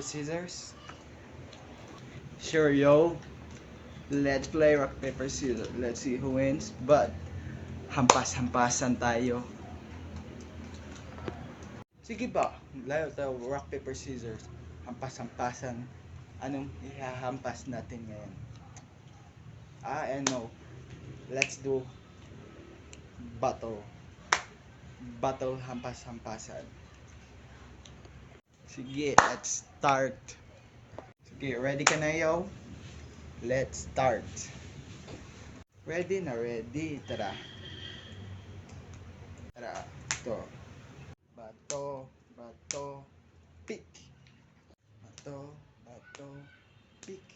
paper, scissors? Sure, yo. Let's play rock, paper, scissors. Let's see who wins. But, hampas-hampasan tayo. Sige ba? Layo tayo, rock, paper, scissors. Hampas-hampasan. Anong ihahampas natin ngayon? I know. Let's do battle. Battle hampas-hampasan. Sige, let's start. Sige, ready ka na, yo? Let's start. Ready na ready. Tara. Tara. Ito. Bato. Bato. Pick. Bato. Bato. Pick.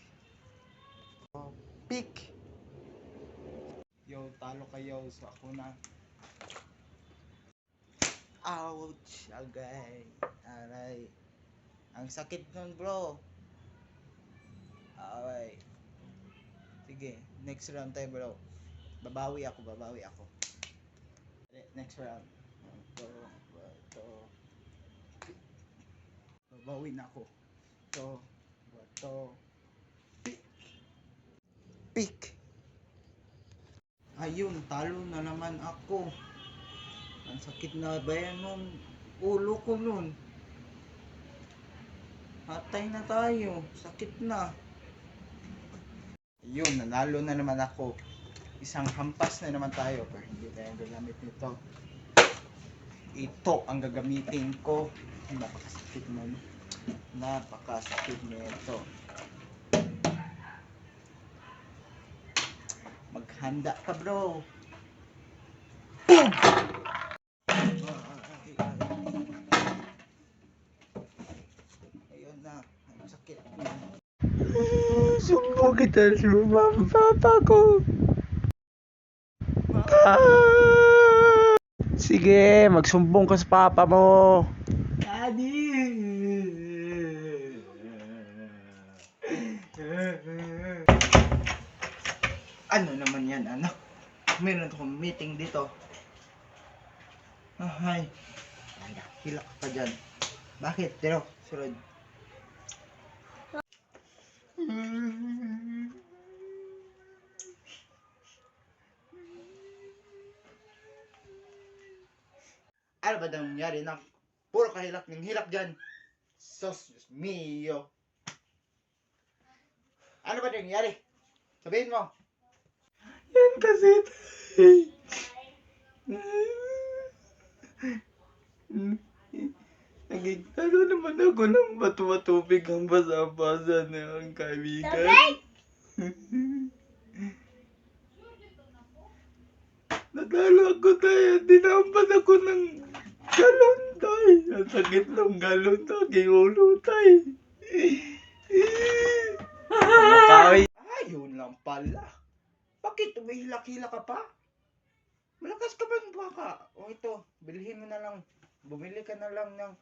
Pick. Yo, talo kayo. So ako na. Ouch. Agay. Aray. Ang sakit nun, bro. Aray. Sige, next round tayo, bro. Babawi ako. Next round. Bato. Bato. Babawi na ako. Bato. Bato. Pick. Pick. Ayun, talo na naman ako. Ang sakit na ba yan nun? Ulo ko nun. Hatay na tayo. Sakit na. Ayun, nanalo na naman ako. Isang hampas na naman tayo. Pero hindi tayo gagamit nito. Ito ang gagamitin ko. Napakasakit nun. Napakasakit nito. Maghanda ka, bro. Boom! Ayun na. Ang sakit na. Sumbong kita sa mama papa ko. Sige, magsumbong ka sa papa mo. Daddy. Ano naman yan, anak? Meron akong meeting dito. Ay. Hilak ka dyan. Bakit? Tiro, sunod. Ano ba nangyari na? Puro kahilak ng hilak dyan. Sos mio. Ano ba nangyari? Sabihin mo. Yan kasi nagigtalo naman ako ng bato-tubig ang basa-basa ng kaibigan. Natalo ako tayo. Dinampan ako ng galon tayo. Ang sakit ng galon tayo. Aking ulo tayo. Mukhawi. Ayun lang pala. Bakit umihilak-hilak ka pa? Malakas ka ba ng baka? O ito, bilhin mo na lang. Bumili ka na lang ng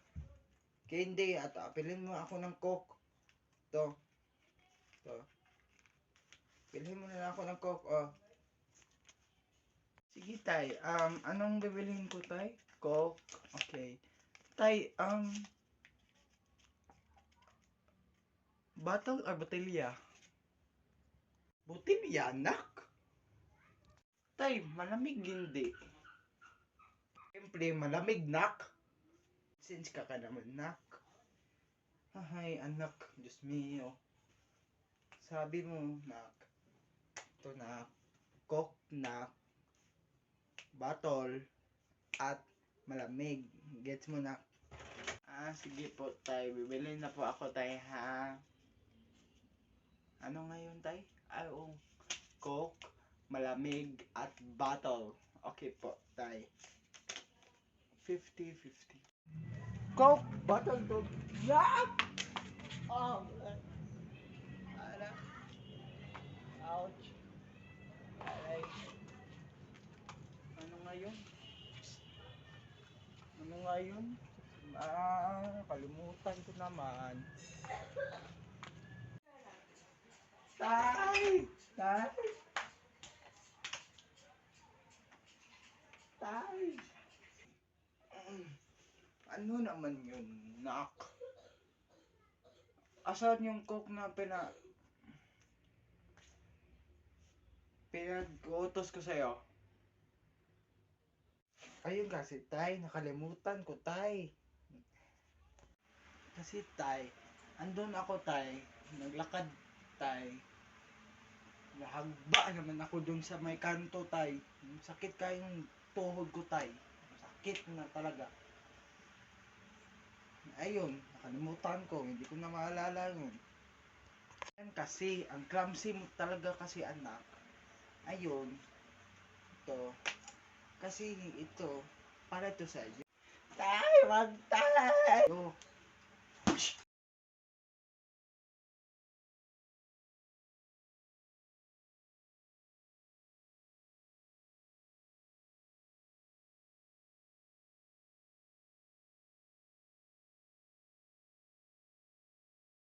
candy at apilin mo ako ng coke. Ito. Ito. Bilhin mo na lang ako ng coke. Oh. Sige tay, anong bibilhin ko tay? Coke. Okay. Tay, bottle or botelya? Botelya, anak? Tay, malamig hindi. Siyempre, malamig, nak. Since ka naman, nak. Ay, anak. Diyos mio. Sabi mo, nak. Ito, nak. Coke, nak. Bottle. At malamig. Gets mo, nak. Sige po, tay. Bibili na po ako, tay, ha? Ano ngayon, tay? Coke, malamig, at bottle. Okay po, tay. 50-50. Coke, bottle, to. Yak! Oh, ala. Ouch. Aray. Ano ngayon? Ano ngayon? Kalimutan ko naman. Tay! Tay! Tay! Ano naman yun, nak? Asan yung coke na pinag-utos ko sa'yo? Ayun kasi, tay. Nakalimutan ko, tay. Kasi, tay, andun ako, tay. Naglakad, tay. Nahagba naman ako dun sa may kanto, tay. Sakit kayong tuhod ko, tay. Sakit na talaga. Ayun, nakalimutan ko. Hindi ko na maalala yun. Yan kasi, ang clumsy mo talaga kasi, anak. Ayun, ito. Kasi ito, para to sa iyo. Tay, wag tay!